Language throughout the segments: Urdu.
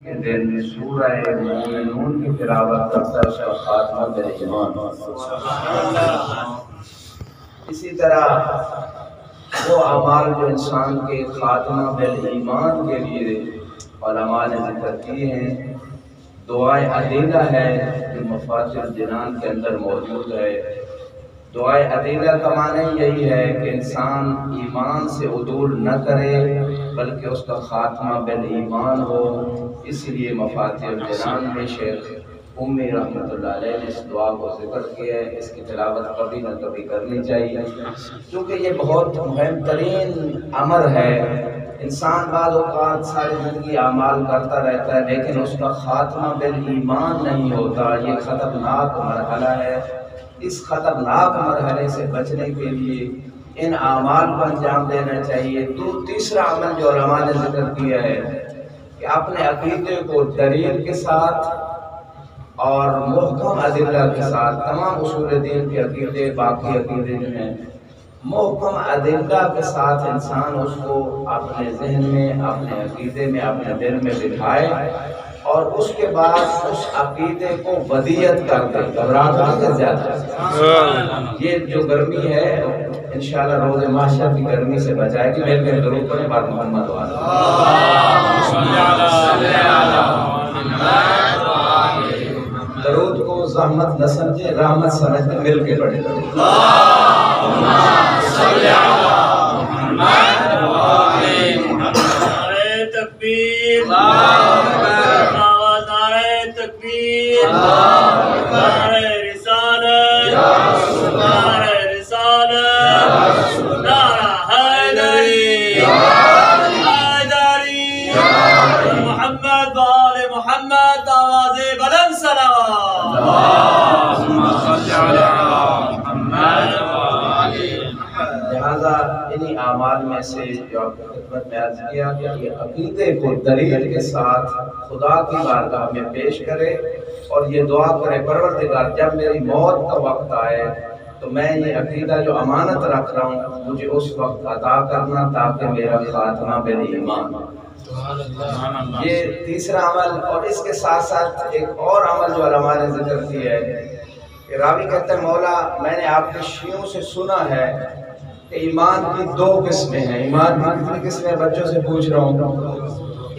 کے دن سورہ مومنون کی تلاوت کرتا ہے، اس کا خاتمہ بالایمان۔ اسی طرح وہ اعمال جو انسان کے خاتمہ بالایمان کے لیے علماء نے ذکر کیے ہیں، دعائے عدیلہ ہے جو مفاتیح الجنان کے اندر موجود ہے۔ دعائے عدیلہ کا معنی یہی ہے کہ انسان ایمان سے عدول نہ کرے بلکہ اس کا خاتمہ بالایمان ہو۔ اس لیے مفاتیح الجنان میں شیخ امی رحمۃ اللہ علیہ نے اس دعا کو ذکر کیا ہے۔ اس کی تلاوت کبھی نہ کبھی کرنی چاہیے، کیونکہ یہ بہت مہم ترین امر ہے۔ انسان بعض اوقات ساری زندگی اعمال کرتا رہتا ہے لیکن اس کا خاتمہ بالایمان نہیں ہوتا۔ یہ خطرناک مرحلہ ہے۔ اس خطرناک مرحلے سے بچنے کے لیے ان اعمال کو انجام دینا چاہیے۔ تیسرا عمل جو علماء نے ذکر کیا ہے کہ اپنے عقیدے کو دلیل کے ساتھ اور محکم ادلہ کے ساتھ، تمام اصول دین کے عقیدے، باقی عقیدے جو ہیں، محکم ادلہ کے ساتھ انسان اس کو اپنے ذہن میں، اپنے عقیدے میں، اپنے دل میں بٹھائے اور اس کے بعد اس عقیدے کو ودیت کر دے، گھبراہٹ نہیں کر جاتا۔ یہ جو گرمی ہے انشاءاللہ روز محشر کی گرمی سے بچائے گی۔ میرے کے درود پڑھیں بعد محمد درود کو زحمت نہ سمجھے، رحمت سمجھ کے مل کے پڑھیں۔ تکبیر، نعرہ تکبیر، نعرہ رسالت، نعرہ رسالت، نعرہ حیدری، حیدری، محمد و آل محمد، آواز بلند صلوات۔ اللہم صل علی محمد و آل محمد۔ لہذا انہی اعمال میں سے جو آپ کی خدمت میں عرض کیا کہ یہ عقیدے کو دلیل کے ساتھ خدا کی بارگاہ میں پیش کرے اور یہ دعا کرے، پروردگار جب میری موت کا وقت آئے تو میں یہ عقیدہ جو امانت رکھ رہا ہوں مجھے اس وقت عطا کرنا تاکہ میرا خاتمہ بالایمان ہو۔ یہ تیسرا عمل، اور اس کے ساتھ ساتھ ایک اور عمل جو علماء نے ذکر کیا ہے کہ راوی کہتا ہے مولا میں نے آپ کے شیعوں سے سنا ہے کہ ایمان کی دو قسمیں ہیں۔ ایمان کی کتنی قسمیں؟ بچوں سے پوچھ رہا ہوں۔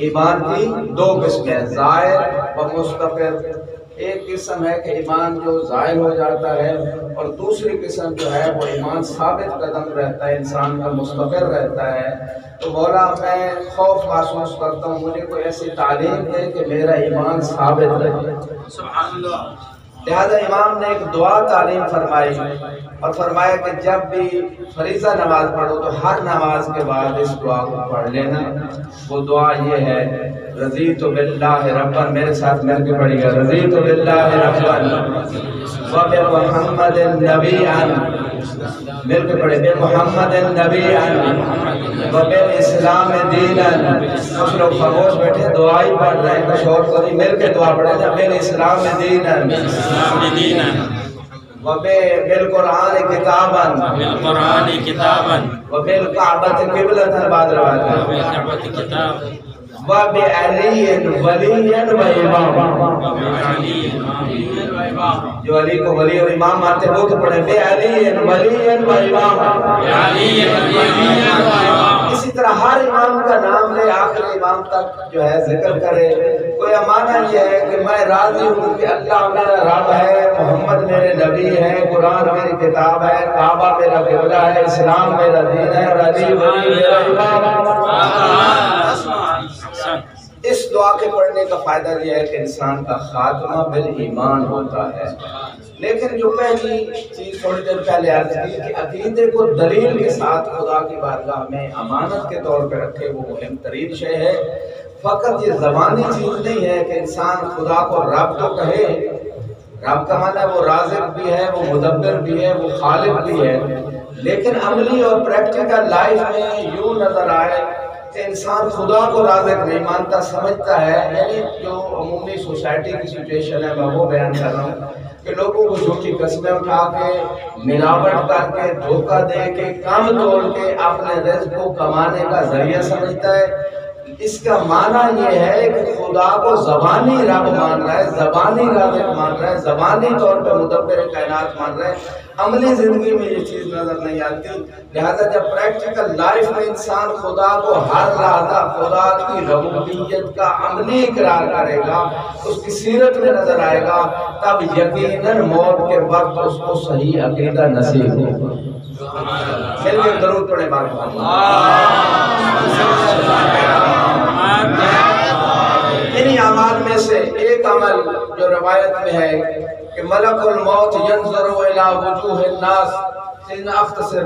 ایمان کی دو قسمیں ہیں، ظاہر و مستقر۔ ایک قسم ہے کہ ایمان جو ظاہر ہو جاتا ہے اور دوسری قسم جو ہے وہ ایمان ثابت قدم رہتا ہے، انسان کا مستقر رہتا ہے۔ تو مولا میں خوف محسوس کرتا ہوں، مجھے کوئی ایسی تعلیم دے کہ میرا ایمان ثابت رہے۔ سبحان اللہ۔ لہذا امام نے ایک دعا تعلیم فرمائی اور فرمایا کہ جب بھی فریضہ نماز پڑھو تو ہر نماز کے بعد اس دعا کو پڑھ لینا۔ وہ دعا یہ ہے، رضیت باللہ ربا، میرے ساتھ مل کے پڑھیے گا، رضیت باللہ ربا وبمحمد نبیًا، مل کے پڑھے، بمحمد نبیًا وبالاسلام دینا۔ کچھ لوگ خاموش بیٹھے دعا ہی پڑھ رہے ہیں، کچھ اور کوئی مل کے دعا پڑھے نا، بالاسلام دینا وبالقرآن کتابا وبالکعبۃ قبلۃ، بعد روایت وبعلی ولیًا و اماما، جو علی کو ولی اور امام مانتے وہ تو پڑھے بعلی ولیًا و اماما۔ اسی طرح ہر امام کا نام لے، آخر امام تک جو ہے ذکر کرے۔ کوئی معنی یہ ہے کہ میں راضی ہوں کہ اللہ میرا رب ہے، محمد میرے نبی ہے، قرآن میری کتاب ہے، کعبہ میرا قبلہ ہے، اسلام میرا دین ہے اور علی ولی میرا امام۔ اس دعا کے پڑھنے کا فائدہ یہ ہے کہ انسان کا خاتمہ بالایمان ہوتا ہے۔ لیکن جو پہلی چیز تھوڑی دیر پہلے عرض کی کہ عقیدے کو دلیل کے ساتھ خدا کی بارگاہ میں امانت کے طور پہ رکھے، وہ مہم ترین شے ہے۔ فقط یہ زبانی چیز نہیں ہے کہ انسان خدا کو رب تو کہے، رب کا معنی ہے وہ رازق بھی ہے، وہ مدبر بھی ہے، وہ خالق بھی ہے، لیکن عملی اور پریکٹیکل لائف میں یوں نظر آئے کہ انسان خدا کو رازق نہیں مانتا، سمجھتا ہے، یعنی جو عمومی سوسائٹی کی سچویشن ہے میں وہ بیان کر رہا ہوں کہ لوگوں کو جھوٹی قسمیں اٹھا کے، ملاوٹ کر کے، دھوکہ دے کے، کام توڑ کے اپنے رزق کو کمانے کا ذریعہ سمجھتا ہے۔ اس کا معنی یہ ہے کہ خدا کو زبانی رب مان رہا ہے، زبانی رازق مان رہا ہے، زبانی طور پہ مدبر کائنات مان رہا ہے، عملی زندگی میں یہ چیز نظر نہیں آتی۔ لہذا جب پریکٹیکل لائف میں انسان خدا کو ہر لحظہ خدا کی ربوبیت کا عملی اقرار کرے گا، اس کی سیرت میں نظر آئے گا، تب یقیناً موت کے وقت اس کو صحیح عقیدہ نصیب ہوگا۔ مل کے درود پڑھیں بار بار۔ انہی اعمال میں سے ایک عمل جو روایت میں ہے کہ ملک الموت ینظر الی وجوہ الناس، سیدنا اختصر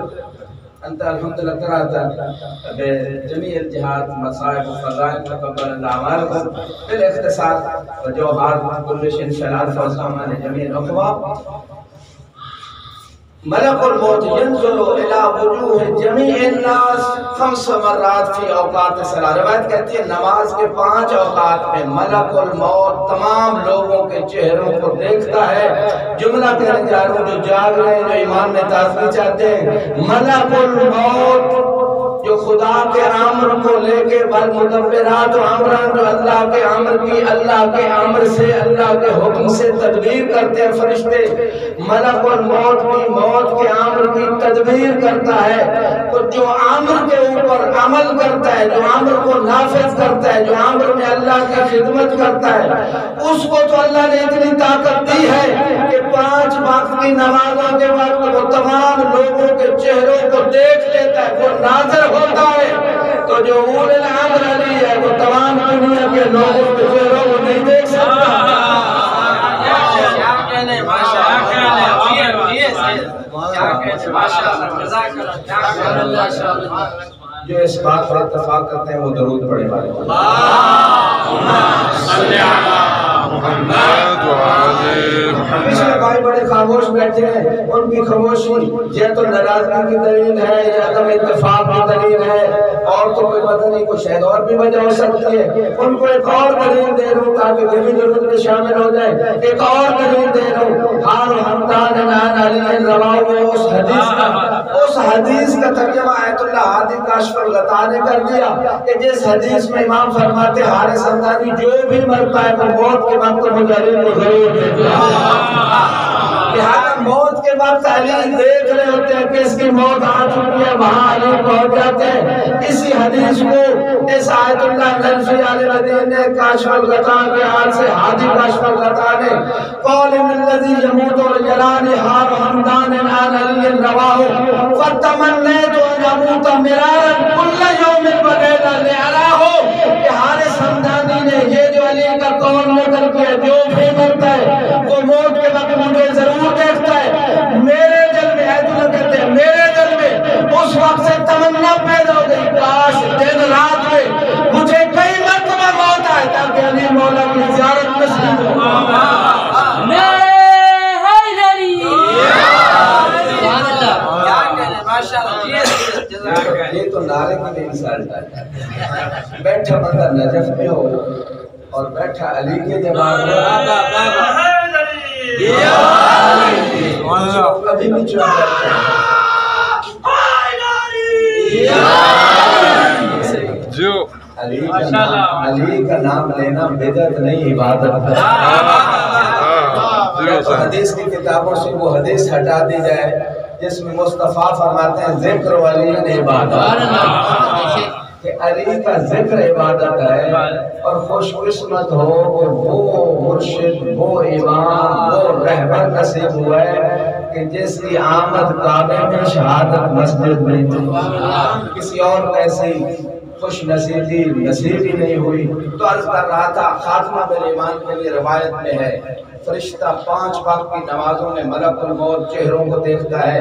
انت الحمدللہ قرأت بجمیع الجہات مصائب و فضائل تقبل اللہ اعمالکم بالاختصار وجوہات کلش انشاءاللہ فوزامان جمیع الاخوہ۔ ملک الموت ینظر الی وجوہ جمیع الناس 5 مرات فی اوقات صلاۃ۔ روایت کہتی ہے نماز کے 5 اوقات میں ملک الموت تمام لوگوں کے چہروں کو دیکھتا ہے۔ جملہ کہنے جا رہا ہوں جو جاگ رہے ہیں، جو ایمان میں تازگی چاہتے ہیں، ملک الموت جو خدا کے امر کو لے کے والمدبرات امران، جو اللہ کے امر کی، اللہ کے امر سے، اللہ کے حکم سے تدبیر کرتے ہیں فرشتے، ملک الموت بھی موت کے امر کی تدبیر کرتا ہے۔ تو جو امر کے اوپر عمل کرتا ہے، جو امر کو نافذ کرتا ہے، جو امر میں اللہ کی خدمت کرتا ہے، اس کو تو اللہ نے اتنی طاقت دی ہے کہ 5 وقت کی نمازوں کے وقت وہ تمام لوگوں کے چہروں کو دیکھ لیتا ہے، وہ ناظر ہوتا ہے۔ تو جو اولی الامر علی ہے وہ تمام دنیا کے لوگوں کے چہروں کو نہیں دیکھ سکتا۔ جو اس بات پر اتفاق کرتے ہیں وہ درود پڑھیں والے پچھلے بھائی بڑے خاموش بیٹھے ہیں، ان کی خاموشی یا تو ناراضگی کی دلیل ہے یا عدم اتفاق کی دلیل ہے، اور تو کوئی پتہ نہیں، کوئی شاید اور بھی وجہ ہو سکتی ہے۔ ان کو ایک اور دلیل دے رہا ہوں تاکہ دلی ضرورت میں شامل ہو جائے۔ ایک اور دلیل دے رہا ہوں، حال حمدان عن علی رواہ، اس حدیث کا ترجمہ آیت اللہ ہادی کاشف الغطا نے کر دیا کہ جس حدیث میں امام فرماتے حارث حمدانی جو بھی مرتا ہے وہ موت کے وقت مجاہدین کو ضرور دیتا ہے۔ لہذا موت کے وقت علی دیکھ رہے ہوتے ہیں کہ اس کی موت آ چکی ہے، وہاں علی پہنچ جاتے ہیں۔ اسی حدیث کو اس آیت اللہ نلفی علی مدین نے کاشف الغطا کے حال سے ہادی کاشف الغطا نے قول من الذی یموت رجلان حال حمدان عن علی رواہ فتمنیت ان اموت مرارا کل یوم بغیر لعراہ، کہ حارث حمدانی نے یہ جو علی کا قول نقل کیا، جو بھی مرتا ہے وہ موت کے وقت مجھے ضرور دیکھتا ہے۔ میرے دل میں کہتے ہیں میرے دل میں اس وقت سے تمنا پیدا ہو گئی، کاش دن رات میں مجھے کئی مرتبہ موت آئے تاکہ علی مولا کی زیارت نصیب ہو۔ یہ تو نعرے کی نہیں مثال ہے۔ بیٹھا بندہ نجف میں ہو اور بیٹھا علی کے جماعت میں کبھی بھی چلا کرتے ہیں علی کا نام لینا بدعت نہیں، عبادت ہے۔ حدیث کی کتابوں سے وہ حدیث ہٹا دی جائے جس میں مصطفیٰ فرماتے ہیں ذکر ولی عبادت، کہ علی کا ذکر عبادت ہے۔ اور خوش قسمت ہو کہ وہ مرشد، وہ امام، وہ رہبر نصیب ہوا ہے کہ جس کی آمد کعبے میں شہادت مسجد میں تھی، کسی اور ایسی خوش نصیبی نصیب ہی نہیں ہوئی۔ تو عرض کر رہا تھا خاتمہ بالایمان کے لیے روایت میں ہے فرشتہ 5 وقت کی نمازوں میں ملک الموت چہروں کو دیکھتا ہے۔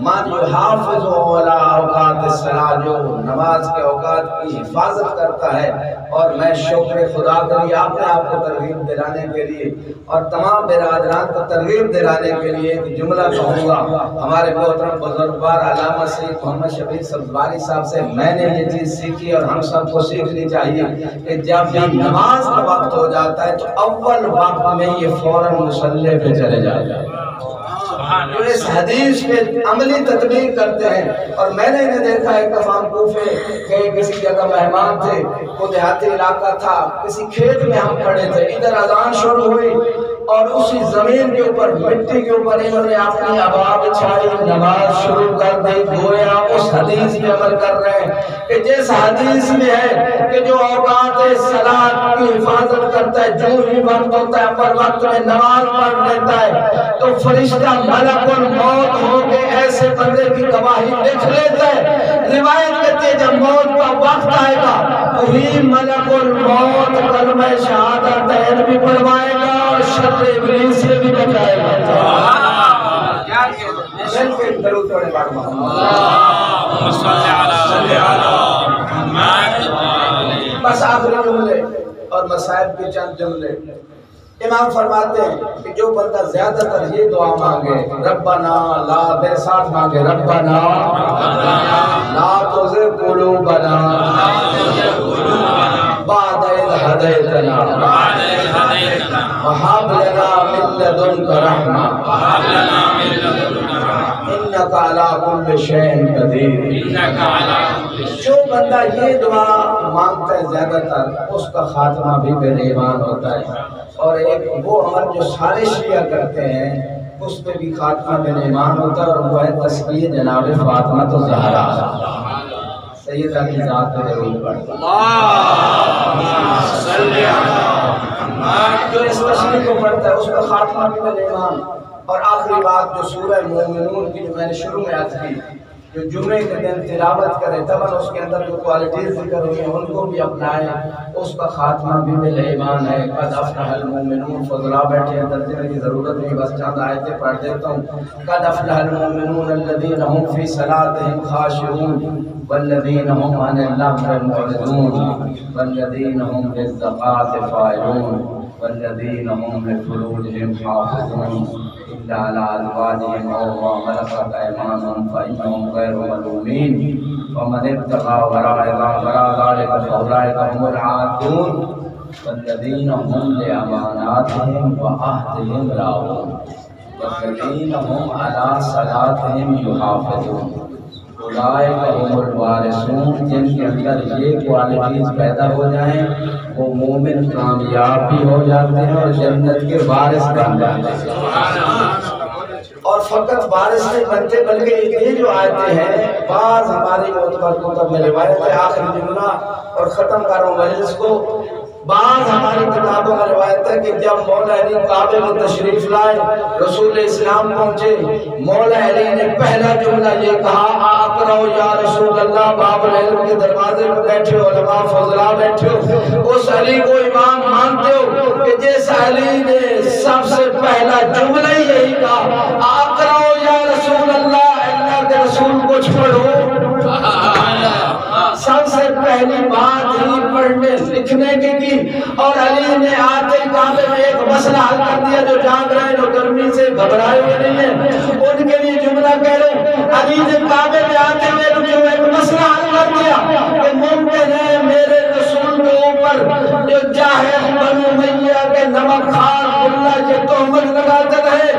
من یحافظ علی اوقات الصلاۃ، جو نماز کے اوقات کی حفاظت کرتا ہے۔ اور میں شکر خدا کے لیے اپنے آپ کو ترغیب دلانے کے لیے اور تمام برادران کو ترغیب دلانے کے لیے ایک جملہ کہوں گا۔ ہمارے محترم بزرگوار علامہ سید محمد شفیع سبزواری صاحب سے میں نے یہ چیز سیکھی اور ہم سب کو سیکھنی چاہیے کہ جب بھی نماز کا وقت ہو جاتا ہے تو اول وقت میں یہ فوراً مصلی پہ چلے جائے۔ جو اس حدیث پہ عملی تطبیق کرتے ہیں. اور میں نے انہیں دیکھا ایک دفعہ کوفے کے کسی جگہ مہمان تھے، وہ دیہاتی علاقہ تھا، کسی کھیت میں ہم کھڑے تھے، ادھر اذان شروع ہوئی اور اسی زمین کے اوپر مٹی کے اوپر انہوں نے اپنی آبا بچھائی، نماز شروع کر دی. گویا اس حدیث پہ عمل کر رہے ہیں کہ جس حدیث میں ہے کہ جو اوقات صلاۃ کی حفاظت کرتا ہے، جو ہی وقت ہوتا ہے پر وقت میں نماز پڑھ لیتا ہے تو فرشتہ ملک الموت ہو کے ایسے بندے کی گواہی لکھ لیتا ہے. روایت کہتی ہے جب موت کا وقت آئے گا وہی ملک الموت کلمہ شہادتین بھی پڑھوائے گا اور شر ابلیس سے بھی بچائے گا. مل کے درود پڑھیں اللہم صلی علی محمد. بس آخری جملے اور مصائب کے چند جملے. امام فرماتے ہیں کہ جو بندہ زیادہ تر یہ دعا مانگے ربنا لا، میرے ساتھ مانگے ربنا لا تزغ قلوبنا بعد اذ ہدیتنا وہب لنا من لدنک رحمہ انک علی کل شیء قدیر. جو بندہ یہ دعا مانگتا ہے زیادہ تر اس کا خاتمہ بھی بے ایمان ہوتا ہے. اور ایک وہ عمل جو سارے شیعہ کرتے ہیں اس پہ بھی خاتمہ بے ایمان ہوتا ہے، اور وہ ہے تسبیح جناب فاطمہ الزہرا سیدہ کی ذات پہ درود پڑھتا. اللہم صلی علی محمد. جو اس تسبیح کو پڑھتا ہے اس کا خاتمہ بھی بے ایمان. اور آخری بات جو سورہ مومنون کی جو میں نے شروع میں عرض کی، جو جمعے کے دن تلاوت کرے طبعاً اس کے اندر جو کوالٹیز ذکر ہوئی ہیں ان کو بھی اپنائیں، اس کا خاتمہ بھی بالایمان ہے. قد افلح المؤمنون. فضلا بیٹھے ہیں، ترجمے کی ضرورت نہیں، بس چند آیتیں پڑھ دیتا ہوں. قد افلح المؤمنون الذین هم فی صلاتهم خاشعون والذین هم عن اللغو معرضون والذین هم للزکاة فاعلون والذین هم لفروجهم حافظون إلا على أزواجهم أو ما ملكت أيمانهم فإنهم غير ملومين ومن ابتغى وراء ذلك فأولئك هم العادون والذين هم لأماناتهم وعهدهم راعون والذين هم على صلاتهم يحافظون اولئک هم الوارثون. جن کے اندر یہ کوالٹیز پیدا ہو جائیں وہ مومن کامیاب بھی ہو جاتے ہیں اور جنت کے وارث بن جاتے ہیں. اور فقط وارث نہیں بنتے بلکہ یہ جو آیتیں ہیں بعض ہماری معتبر کتب میں روایت ہے. آخری جملہ اور ختم کر رہا ہوں مجلس کو. بعض ہماری کتابوں میں روایت ہے کہ جب مولا علی کعبے میں تشریف لائے، رسول اسلام پہنچے، مولا علی نے پہلا جملہ یہ کہا اقرأ یا رسول اللہ. باب العلم کے دروازے میں بیٹھے ہو، علماء فضلاء بیٹھے ہو، اس علی کو امام مانتے ہو کہ جس علی نے سب سے پہلا جملہ یہی کہا اقرأ یا رسول اللہ، اللہ کے رسول کچھ پڑھو. سب سے پہلی بات ہی پڑھنے لکھنے کی اور علی نے آتے کعبے میں ایک مسئلہ حل کر دیا. جو جاگ رہے ہیں، جو گرمی سے گھبرائے ہوئے نہیں ہیں، ان کے لیے جملہ کہہ رہے ہوں. علی نے کعبے میں آتے ہوئے جو ایک مسئلہ حل کر دیا کہ ممکن ہے میرے رسول کے اوپر جو جاہل بنو امیہ کے نمک خوار اللہ یہ تہمت لگاتے رہے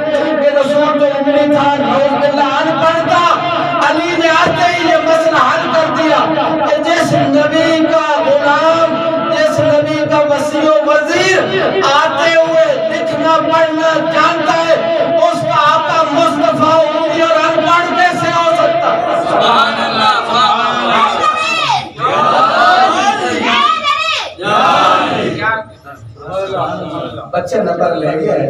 کہ رسول تو امری تھا، نعوذ باللہ انپڑھ تھا. علی نے آتے ہی یہ مسئلہ حل کر دیا کہ جس نبی کا غلام، جس نبی کا وصی و وزیر آتے ہوئے لکھنا پڑھنا جانتا ہے، اس کا آقا مصطفیٰ امی اور انپڑھ کیسے ہو سکتا ہے؟ سبحان اللہ. بچے نمبر لے گئے،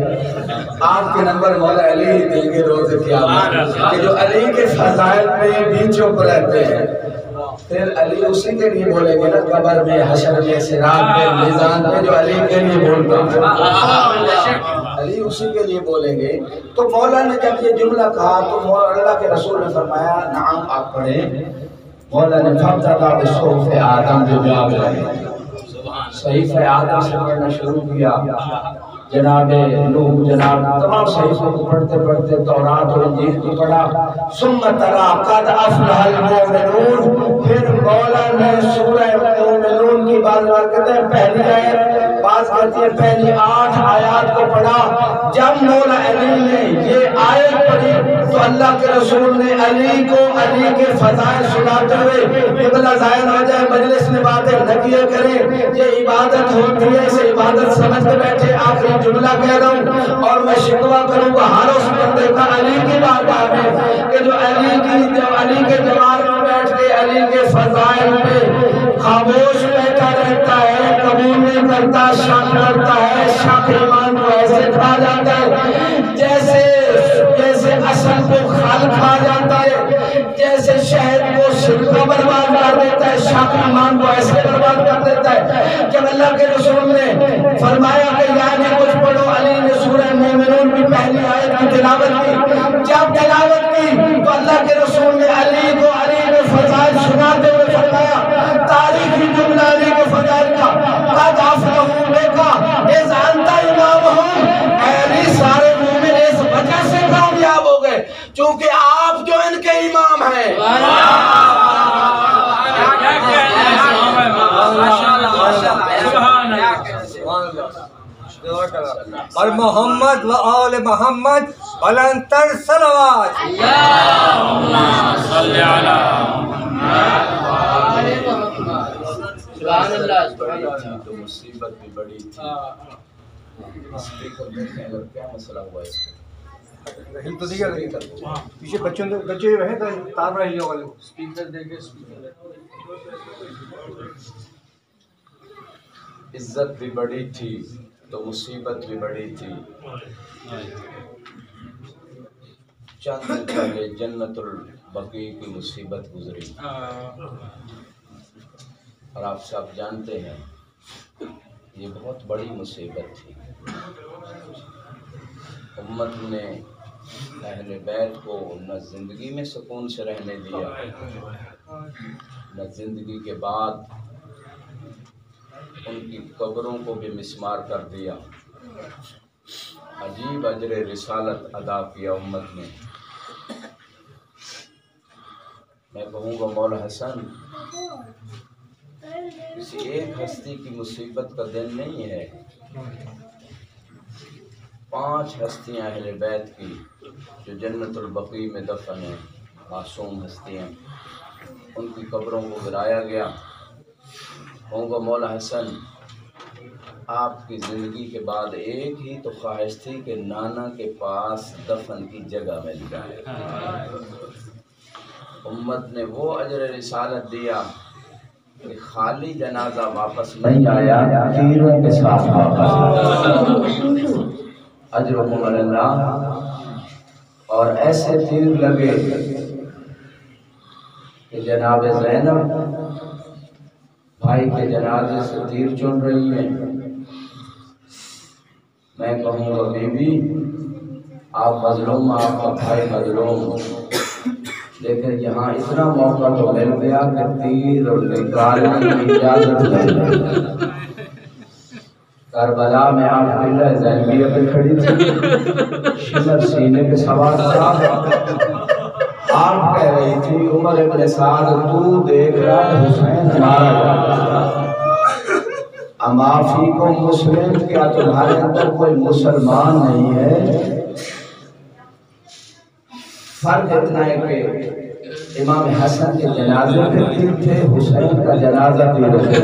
آپ کے نمبر مولا علی ہی دیں گے روز قیامت کہ جو علی کے فضائل میں بھی چپ رہتے ہیں. پھر علی اسی کے لیے بولیں گے نا، قبر میں، حشر میں، صراط میں، میزان میں، جو علی کے لیے بولتا ہے علی اسی کے لیے بولیں گے. تو مولا نے جب یہ جملہ کہا تو مولا اللہ کے رسول نے فرمایا نعم آپ پڑھیں. مولا نے فابتدا بصحف آدم جو جواب لگے، صحیفہ آدم سے پڑھنا شروع کیا. جناب نوح، جناب تمام صحیفوں کو پڑھتے پڑھتے تورات اور انجیل کو پڑھا. ثم ترى قد افلح المؤمنون. پھر مولا نے سورہ مومنون کی بات کہتے ہیں پہلی آیت باز کہتی ہے پہلی 8 آیات کو پڑھا، جب مولا علی نے یہ آیت پڑھی تو اللہ کے رسول نے علی کو علی کے فضائل سناتے ہوئے قبلہ ظاہر ہو جائے مجلس میں باتیں نہ کیا کریں، یہ عبادت ہوتی ہے، اسے عبادت سمجھ کے بیٹھے۔ آخری جملہ کہہ رہا ہوں اور میں شکوہ کروں گا ہر اس بندے کا علی کی بارگاہ میں کہ جو علی کے جوار میں بیٹھ کے علی کے فضائل پہ خاموش بیٹھا رہتا ہے، قبول نہیں کرتا، شک کرتا ہے، شک ایمان کو ایسے کھا جاتا ہے جیسے اصل کو خال کھا جاتا ہے، جیسے شہد کو سرکہ برباد کر دیتا ہے، شک ایمان کو ایسے برباد کر دیتا ہے۔ جب اللہ کے رسول نے فرمایا کہ یعنی کچھ پڑھو، علی نے سورہ مومنون کی پہلی آیت کی تلاوت کی، جب تلاوت کی تو اللہ کے رسول نے علی کو علی کے فضائل سناتے ہوئے فرمایا، تاریخی جملہ علی کے فضائل کا، قد افلحوا دیکھا اذ انت امامہم، علی سارے مومن اس وجہ سے کامیاب ہو گئے چونکہ آپ جو ان کے امام ہیں۔ اور محمد و آل محمد بلندتر صلوات۔ اللہم صلی علی محمد و آل محمد۔ سبحان اللہ سبحان اللہ۔ تو مصیبت بھی بڑی تھی، اسپیکر دیکھیں اگر کیا مسئلہ ہوا اس کا، ہل تو دیگا پیچھے بچے رہے تو تار رہے لوگ اسپیکر دیکھے اسپیکر۔ عزت بھی بڑی تھی تو مصیبت بھی بڑی تھی۔ چند دن پہلے جنت البقیع کی مصیبت گزری اور آپ سب جانتے ہیں یہ بہت بڑی مصیبت تھی۔ امت نے اہل بیت کو نہ زندگی میں سکون سے رہنے دیا، نہ زندگی کے بعد ان کی قبروں کو بھی مسمار کر دیا۔ عجیب اجر رسالت ادا کیا امت نے۔ میں کہوں گا مولا حسن کسی ایک ہستی کی مصیبت کا دن نہیں ہے، 5 ہستیاں اہل بیت کی جو جنت البقیع میں دفن ہیں، معصوم ہستیاں، ان کی قبروں کو گرایا گیا۔ کہوں گا مولا حسن آپ کی زندگی کے بعد ایک ہی تو خواہش تھی کہ نانا کے پاس دفن کی جگہ مل جائے۔ امت نے وہ اجر رسالت دیا کہ خالی جنازہ واپس نہیں آیا، تیروں کے ساتھ واپس اجرکم اللہ۔ اور ایسے تیر لگے کہ جناب زینب بھائی کے جنازے سے تیر چن رہی ہے۔ میں کہوں گا بی بی آپ مظلوم، آپ کا بھائی مظلوم، لیکن یہاں اتنا موقع تو مل گیا کہ تیر اور نکالنے کی اجازت نہیں۔ کربلا میں آپ بلّہ زینبیہ پہ کھڑی تھی، شمر سینے پہ سوار تھا، آپ کہہ رہی تھی عمر ابن سعد تو دیکھ رہا ہے حسین مارا جاتا، اما فیکم مسلم، کیا تمہارے اندر کوئی مسلمان نہیں ہے؟ فرق اتنا ہے کہ امام حسن کے جنازے پہ تیر تھے، حسین کا جنازہ تیر تھے۔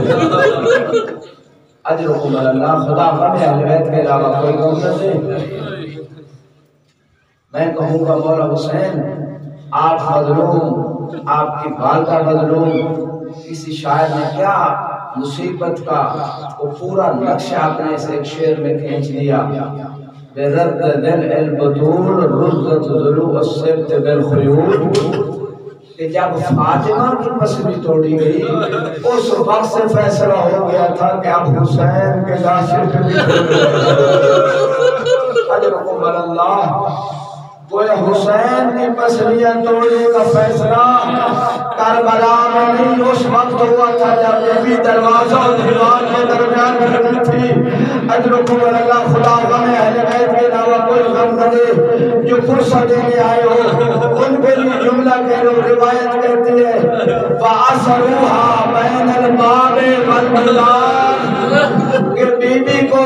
اجرکم اللہ، خدا غم اہل بیت کے علاوہ کوئی غم نہ دے۔ میں کہوں گا مولا حسین آپ مظلوم، آپ کی والدہ مظلوم، کسی شاعر نے کیا مصیبت کا وہ پورا نقشہ اپنے سے ایک شعر میں کھینچ دیا۔ بِرَدَّ دِلْ الْبَطُولِ رُزَّتْ ضُلُوعَ السِّبْتِ بِالْخُیُولِ، کہ جب فاطمہ کی پسلی توڑی گئی اس وقت سے فیصلہ ہو گیا تھا کہ اب حسین کے لاشیں پہ بھی اجرکم اللہ۔ وہ حسین کی پسلیاں توڑنے کا فیصلہ کربلا میں نہیں اس وقت ہوا تھا جب بی بی دروازہ اور دیوار کے درمیان کھڑی تھی۔ اجرکم اللہ، خدا غم اہل بیت کے علاوہ کوئی غم نہ دے۔ جو فرصت دینے آئے ہو ان کے لیے جملہ کہہ لو، روایت کہتی ہے وَأَسَرُوهَا بَيْنَ الْبَابِ وَالْمِلَانِ، کہ بیوی کو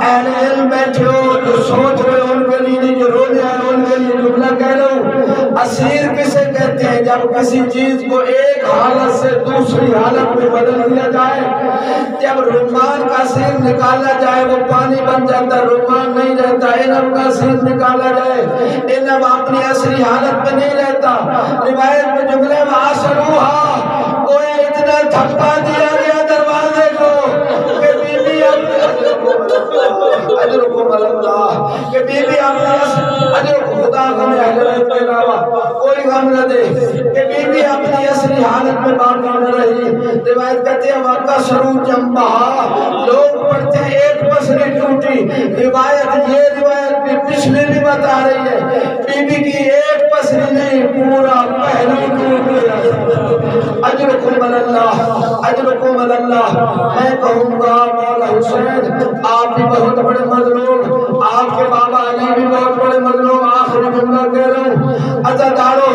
اہل علم بیٹھے ہو جو سوچ رہے ہو ان کے لیے جو رو رہے ہیں ان کے لیے جملہ کہہ رہا ہوں. اسیر کسے کہتے ہیں؟ جب کسی چیز کو ایک حالت سے دوسری حالت میں بدل دیا جائے. جب رمان کا اسیر نکالا جائے وہ پانی بن جاتا، رمان نہیں رہتا. عنب کا اسیر نکالا جائے عنب اپنی اصلی حالت میں نہیں رہتا. روایت میں جملے وَعَشَرُوهَا گویا اتنا تھپا دیا گیا دروازے کو کہ بی بی اجرکم اللہ کہ بی بی اپنی اجرکم خدا ہمیں اہل بیت کے علاوہ کوئی غم نہ دے کہ بی بی اپنی اصلی حالت میں باقی نہ رہی. روایت کہتے ہیں وَقَصَرُوا جَنْبَهَا لوگ پڑھتے ہیں ایک پسلی ٹوٹی. روایت بھی پچھلی بھی بتا رہی ہے بی بی کی ایک پسلی نہیں پورا پہلو ٹوٹ گیا. اجرکم اللہ اجرکم اللہ. میں کہوں گا مولا حسین آپ بھی بہت بڑے مظلوم، آپ کے بابا علی بھی بہت بڑے مظلوم. آخری جملہ کہہ رہا ہوں عزادارو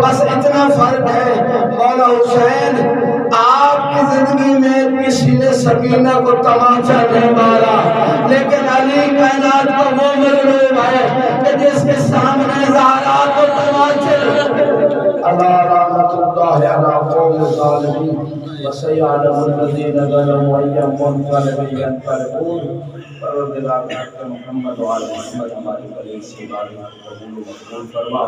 بس اتنا فرق ہے مولا حسین آپ کی زندگی میں کسی نے سکینہ کو تماچا نہیں مارا لیکن علی کائنات کا وہ مظلوم ہے کہ جس کے سامنے زہرا کو تماچے. اللہ رحمت اللہ علی قوم الظالمین وسیعلم الذین ظلموا ایہم منقلب ینقلبون. پروردگار محمد و آل محمد ہماری بڑی سی بات قبول و مقبول فرما.